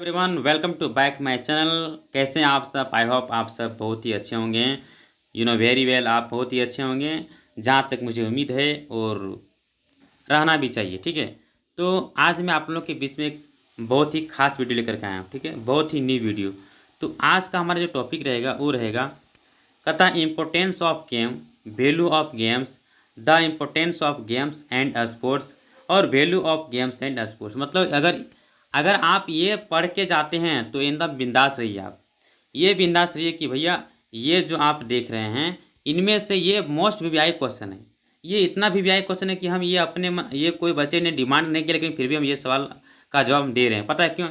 Everyone, welcome to back my channel. कैसे हैं आप सब? आई होप आप सब बहुत ही अच्छे होंगे। वेरी वेल, आप बहुत ही अच्छे होंगे जहाँ तक मुझे उम्मीद है, और रहना भी चाहिए। ठीक है, तो आज मैं आप लोगों के बीच में एक बहुत ही खास वीडियो लेकर के आया हूँ। ठीक है, बहुत ही न्यू वीडियो। तो आज का हमारा जो टॉपिक रहेगा वो रहेगा कथा importance of game, value of games, the importance of games and sports, और value of games and sports. मतलब अगर अगर आप ये पढ़ के जाते हैं तो एकदम बिंदास रहिए। आप ये बिंदास रहिए कि भैया ये जो आप देख रहे हैं इनमें से ये मोस्ट वीवीआई क्वेश्चन है। ये इतना वीवीआई क्वेश्चन है कि हम ये ये कोई बच्चे ने डिमांड नहीं किया, लेकिन फिर भी हम ये सवाल का जवाब दे रहे हैं। पता है क्यों?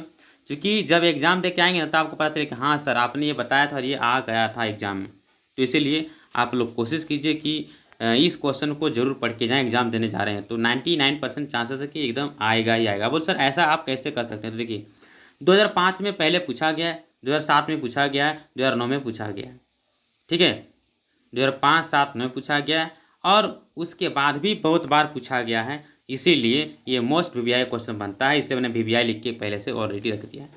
क्योंकि जब एग्ज़ाम दे के आएंगे ना तो आपको पता चले कि हाँ सर, आपने ये बताया था और ये आ गया था एग्ज़ाम में। तो इसीलिए आप लोग कोशिश कीजिए कि इस क्वेश्चन को जरूर पढ़ के जाएं। एग्जाम देने जा रहे हैं तो 99% चांसेस है कि एकदम आएगा ही आएगा। बोल सर ऐसा आप कैसे कर सकते हैं? तो देखिए, 2005 में पहले पूछा गया है, 2007 में पूछा गया है, 2009 में पूछा गया है। ठीक है, 2005, 7 में पूछा गया है, और उसके बाद भी बहुत बार पूछा गया है। इसीलिए ये मोस्ट वीवीआई क्वेश्चन बनता है। इसलिए मैंने वीवीआई लिख के पहले से ऑलरेडी रख दिया है।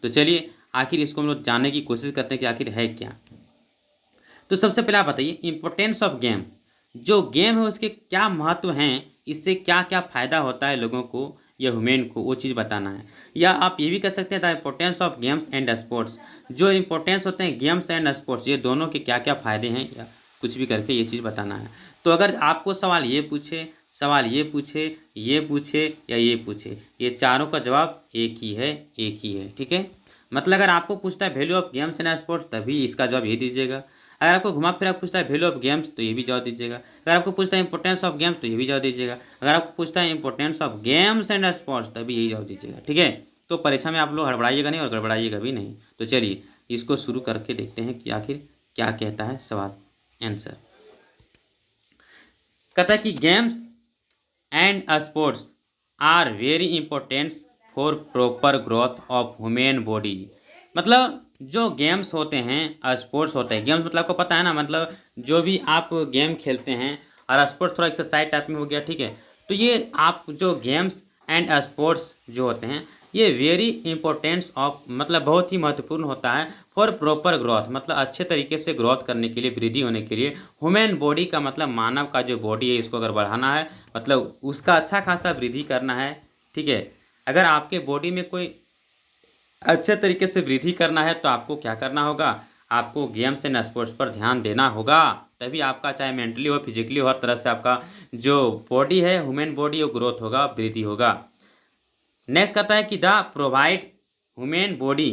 तो चलिए आखिर इसको हम लोग जानने की कोशिश करते हैं कि आखिर है क्या। तो सबसे पहले आप बताइए इम्पोर्टेंस ऑफ गेम। जो गेम है उसके क्या महत्व हैं, इससे क्या क्या फ़ायदा होता है लोगों को या ह्यूमन को, वो चीज़ बताना है। या आप ये भी कह सकते हैं the importance of games and sports. जो इम्पोर्टेंस होते हैं गेम्स एंड स्पोर्ट्स, ये दोनों के क्या क्या फ़ायदे हैं, या कुछ भी करके ये चीज़ बताना है। तो अगर आपको सवाल ये पूछे, सवाल ये पूछे, ये पूछे या ये पूछे, ये चारों का जवाब एक ही है, एक ही है। ठीक है, मतलब अगर आपको पूछता है value of games and sports, तभी इसका जवाब ये दीजिएगा। अगर आपको घुमा फिरा पूछता है वैल्यू ऑफ गेम्स, तो ये भी जवाब दीजिएगा। अगर आपको पूछता है इंपोर्टेंस ऑफ गेम्स, तो ये भी जवाब दीजिएगा। अगर आपको पूछता है importance of games and sports, तभी यही जवाब दीजिएगा। ठीक है, तो परीक्षा में आप लोग हड़बड़ाइएगा नहीं और गड़बड़ाइएगा भी नहीं। तो चलिए इसको शुरू करके देखते हैं कि आखिर क्या कहता है सवाल आंसर। कहता है कि games and sports are very important for proper growth of human body. मतलब जो गेम्स होते हैं, स्पोर्ट्स होते हैं, गेम्स मतलब आपको पता है ना, मतलब जो भी आप गेम खेलते हैं, और स्पोर्ट्स थोड़ा एक्सरसाइज टाइप में हो गया। ठीक है, तो ये आप जो गेम्स एंड स्पोर्ट्स जो होते हैं ये वेरी इंपॉर्टेंस ऑफ, मतलब बहुत ही महत्वपूर्ण होता है फॉर प्रॉपर ग्रोथ, मतलब अच्छे तरीके से ग्रोथ करने के लिए, वृद्धि होने के लिए। ह्यूमन बॉडी का मतलब मानव का जो बॉडी है, इसको अगर बढ़ाना है, मतलब उसका अच्छा खासा वृद्धि करना है। ठीक है, अगर आपके बॉडी में कोई अच्छे तरीके से वृद्धि करना है तो आपको क्या करना होगा? आपको गेम्स एंड स्पोर्ट्स पर ध्यान देना होगा। तभी आपका चाहे मेंटली हो, फिजिकली हो, हर तरह से आपका जो बॉडी है, ह्यूमन बॉडी, वो ग्रोथ होगा, वृद्धि होगा। नेक्स्ट कहता है कि the provide human body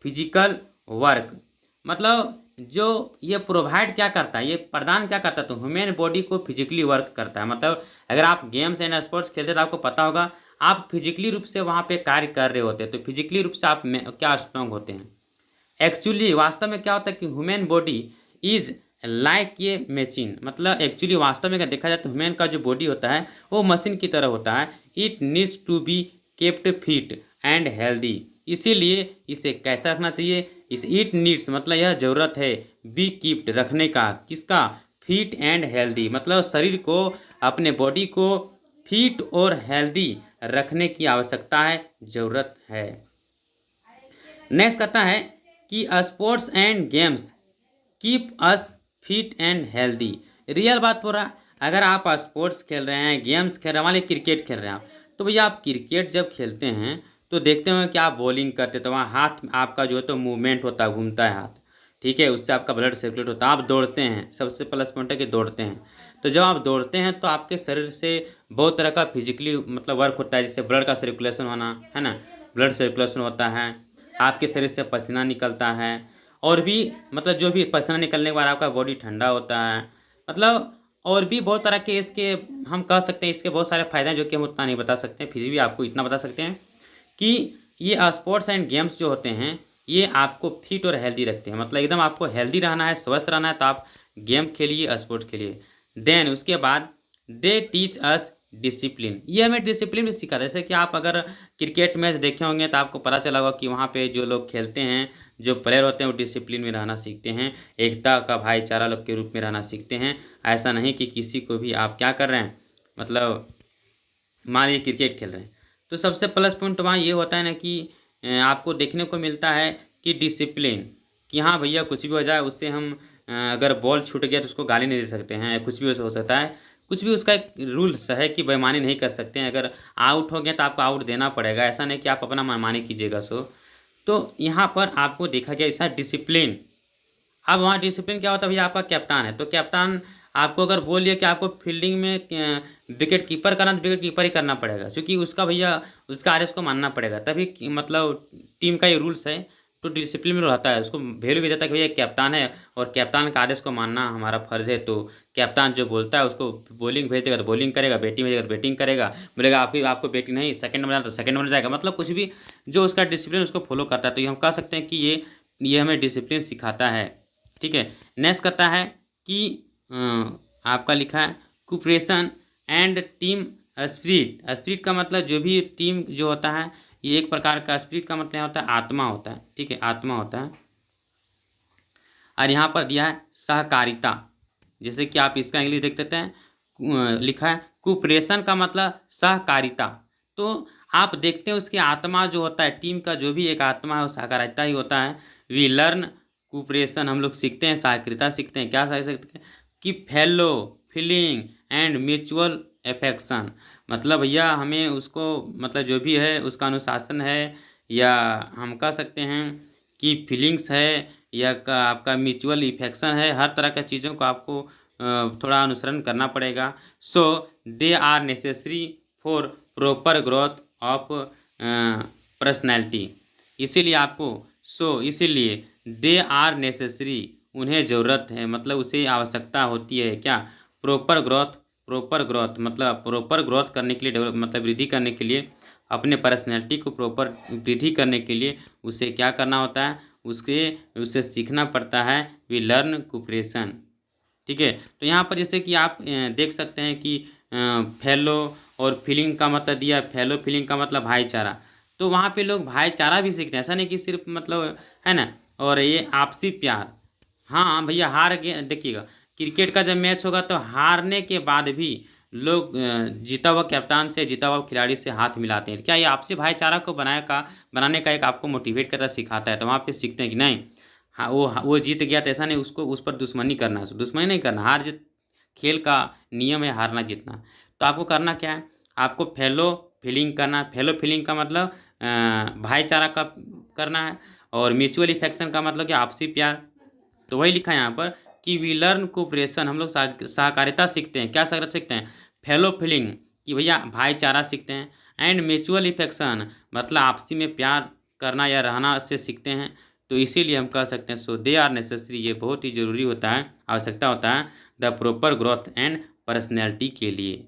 physical work. मतलब जो ये प्रोवाइड क्या करता है, ये प्रदान क्या करता है, तो ह्यूमन बॉडी को फिजिकली वर्क करता है। मतलब अगर आप गेम्स एंड स्पोर्ट्स खेलते हैं तो आपको पता होगा आप फिजिकली रूप से वहाँ पे कार्य कर रहे होते हैं। तो फिजिकली रूप से आप क्या स्ट्रांग होते हैं। एक्चुअली वास्तव में क्या होता है कि ह्यूमन बॉडी इज लाइक ये मशीन। मतलब एक्चुअली वास्तव में अगर देखा जाए तो ह्यूमन का जो बॉडी होता है वो मशीन की तरह होता है। It needs to be kept fit and healthy. इसीलिए इसे कैसा रखना चाहिए? इस इट नीड्स मतलब यह ज़रूरत है बी कीप्ड रखने का, किसका? Fit and healthy. मतलब शरीर को, अपने बॉडी को फिट और हेल्दी रखने की आवश्यकता है, ज़रूरत है। नेक्स्ट कहता है कि sports and games keep us fit and healthy. Real बात हो रहा है, अगर आप स्पोर्ट्स खेल रहे हैं, गेम्स खेल रहे हैं, मान लीजिए क्रिकेट खेल रहे हैं आप, तो भैया आप क्रिकेट जब खेलते हैं तो देखते हो कि आप बॉलिंग करते तो वहाँ हाथ आपका जो है तो मूवमेंट होता है, घूमता है हाथ। ठीक है, उससे आपका ब्लड सर्कुलेट होता है। आप दौड़ते हैं, सबसे प्लस पॉइंट है कि दौड़ते हैं। तो जब आप दौड़ते हैं तो आपके शरीर से बहुत तरह का फिजिकली मतलब वर्क होता है, जैसे ब्लड का सर्कुलेशन होना है ना, ब्लड सर्कुलेशन होता है, आपके शरीर से पसीना निकलता है, और भी मतलब जो भी पसीना निकलने के बाद आपका बॉडी ठंडा होता है। मतलब और भी बहुत तरह के इसके हम कह सकते हैं, इसके बहुत सारे फ़ायदे हैं जो कि हम उतना नहीं बता सकते हैं। फिर भी आपको इतना बता सकते हैं कि ये स्पोर्ट्स एंड गेम्स जो होते हैं ये आपको फिट और हेल्दी रखते हैं। मतलब एकदम आपको हेल्दी रहना है, स्वस्थ रहना है, तो आप गेम खेलिए, स्पोर्ट्स खेलिए। देन उसके बाद दे टीच अस डिसिप्लिन। ये हमें डिसिप्लिन भी सिखाता है। जैसे कि आप अगर क्रिकेट मैच देखे होंगे तो आपको पता चला होगा कि वहाँ पे जो लोग खेलते हैं, जो प्लेयर होते हैं, वो डिसिप्लिन में रहना सीखते हैं, एकता का भाईचारा लोग के रूप में रहना सीखते हैं। ऐसा नहीं कि किसी को भी आप क्या कर रहे हैं, मतलब मान लीजिए क्रिकेट खेल रहे हैं तो सबसे प्लस पॉइंट वहाँ ये होता है ना कि आपको देखने को मिलता है कि डिसिप्लिन, कि हाँ भैया कुछ भी हो जाए उससे हम अगर बॉल छूट गया तो उसको गाली नहीं दे सकते हैं, कुछ भी हो सकता है, कुछ भी उसका एक रूल्स है कि बेईमानी नहीं कर सकते हैं। अगर आउट हो गया तो आपको आउट देना पड़ेगा, ऐसा नहीं कि आप अपना मनमानी कीजिएगा। तो यहाँ पर आपको देखा गया ऐसा डिसिप्लिन। अब वहाँ डिसिप्लिन क्या होता है भैया, आपका कप्तान है तो कप्तान आपको अगर बोल दिया कि आपको फील्डिंग में विकेट कीपर करना तो विकेट कीपर ही करना पड़ेगा, क्योंकि उसका भैया उसका आदेश को मानना पड़ेगा, तभी मतलब टीम का ये रूल्स है। तो डिसिप्लिन में रहता है, उसको वैल्यू भी देता है कि भैया कप्तान है और कप्तान का आदेश को मानना हमारा फर्ज है। तो कप्तान जो बोलता है उसको बॉलिंग भेज देगा तो बॉलिंग करेगा, बैटिंग भेजेगा तो बैटिंग करेगा, बोलेगा आपको बैटिंग नहीं सेकंड में जाना तो सेकंड में जाएगा, मतलब कुछ भी जो उसका डिसिप्लिन उसको फॉलो करता है। तो ये हम कह सकते हैं कि ये हमें डिसिप्लिन सिखाता है। ठीक है। नेक्स्ट कहता है कि आपका लिखा है cooperation and team spirit. Spirit का मतलब जो भी टीम जो होता है, ये एक प्रकार का स्पिरिट का मतलब होता है आत्मा होता है। ठीक है, आत्मा होता है। और यहाँ पर दिया है सहकारिता, जैसे कि आप इसका इंग्लिश देख सकते हैं, लिखा है कोऑपरेशन का मतलब सहकारिता। तो आप देखते हैं उसकी आत्मा जो होता है, टीम का जो भी एक आत्मा है वो सहकारिता ही होता है। वी लर्न कोऑपरेशन, हम लोग सीखते हैं सहकारिता सीखते हैं। क्या सीख सकते हैं कि fellow feeling and mutual affection, मतलब भैया हमें उसको मतलब जो भी है उसका अनुशासन है, या हम कह सकते हैं कि फीलिंग्स है, या आपका म्यूचुअल इफेक्शन है। हर तरह की चीज़ों को आपको थोड़ा अनुसरण करना पड़ेगा। So they are necessary for proper growth of personality, इसीलिए आपको इसीलिए दे आर नेसेसरी, उन्हें ज़रूरत है, मतलब उसे आवश्यकता होती है क्या, प्रॉपर ग्रोथ मतलब प्रॉपर ग्रोथ करने के लिए, डेवलप मतलब वृद्धि करने के लिए, अपने पर्सनैलिटी को प्रॉपर वृद्धि करने के लिए उसे क्या करना होता है, उसे सीखना पड़ता है। We learn cooperation. ठीक है। तो यहाँ पर जैसे कि आप देख सकते हैं कि फेलो और फीलिंग का मतलब दिया, फेलो फीलिंग का मतलब भाईचारा। तो वहाँ पे लोग भाईचारा भी सीखते हैं, ऐसा नहीं कि सिर्फ मतलब है ना। और ये आपसी प्यार, हाँ भैया हार गए, देखिएगा क्रिकेट का जब मैच होगा तो हारने के बाद भी लोग जीता हुआ कप्तान से, जीता हुआ खिलाड़ी से हाथ मिलाते हैं। क्या ये आपसी भाईचारा को बनाने का एक आपको मोटिवेट करता सिखाता है। तो वहाँ पे सीखते हैं कि नहीं, हाँ वो जीत गया तो ऐसा नहीं उसको उस पर दुश्मनी करना, दुश्मनी नहीं करना, हार जीत खेल का नियम है, हारना जीतना। तो आपको करना क्या है, आपको फेलो फीलिंग करना। फेलो फीलिंग का मतलब भाईचारा का करना है, और म्यूचुअल इफेक्शन का मतलब कि आपसी प्यार। तो वही लिखा है यहाँ पर कि वी लर्न कोऑपरेशन, हम लोग सहकारिता सीखते हैं। क्या सहकारिता सीखते हैं, फेलो फीलिंग कि भैया भाईचारा सीखते हैं, एंड म्यूचुअल इफेक्शन मतलब आपसी में प्यार करना या रहना से सीखते हैं। तो इसीलिए हम कह सकते हैं सो दे आर नेसेसरी, ये बहुत ही ज़रूरी होता है, आवश्यकता होता है the proper growth and personality के लिए।